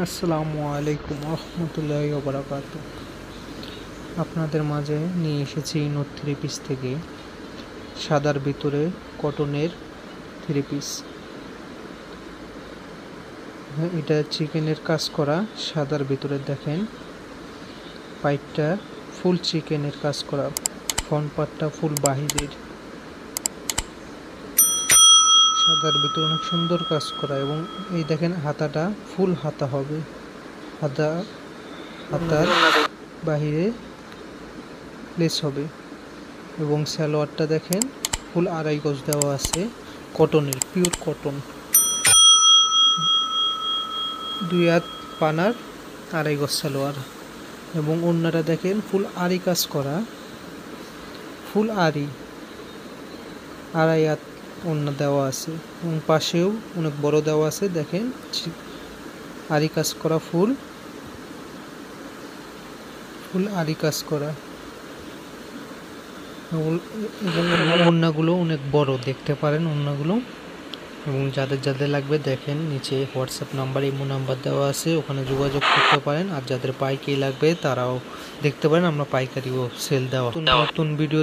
আসসালামু আলাইকুম রহমতুল্লাহি ওয়া বারাকাতুহু। আপনাদের মাঝে নিয়ে এসেছি নোট থ্রি পিস থেকে সাদার ভিতরে কটনের থ্রি পিস। এটা চিকেনের কাজ করা, সাদার ভিতরে দেখেন পাইপটা ফুল চিকেনের কাজ করা, ফ্রন্ট পার্টটা ফুল বাহিরের, সাদার ভিতরে অনেক সুন্দর কাজ করা। এবং এই দেখেন হাতাটা ফুল হাতা হবে, হাতার বাহিরে লেস হবে। এবং সালোয়ারটা দেখেন ফুল 2.5 গজ দেওয়া আছে, কটনের, পিওর কটন, 2 হাত পানার 2.5 গজ সালোয়ার। এবং ওড়নাটা দেখেন ফুল আরি কাজ করা, ফুল আরি 2.5 হাত ওড়না দেওয়া আছে। এবং পাশেও অনেক বড় দেওয়া আছে, দেখেন আরি কাজ করা, ফুল আরি কাজ করা। এবং ওড়নাগুলো অনেক বড়, দেখতে পারেন ওড়নাগুলো। এবং যাদের লাগবে দেখেন নিচে হোয়াটসঅ্যাপ নাম্বার, ইমো নাম্বার দেওয়া আছে, ওখানে যোগাযোগ করতে পারেন। আর যাদের পাইকারি লাগবে তারাও দেখতে পারেন, আমরা পাইকারিও সেল দেওয়া। নতুন ভিডিও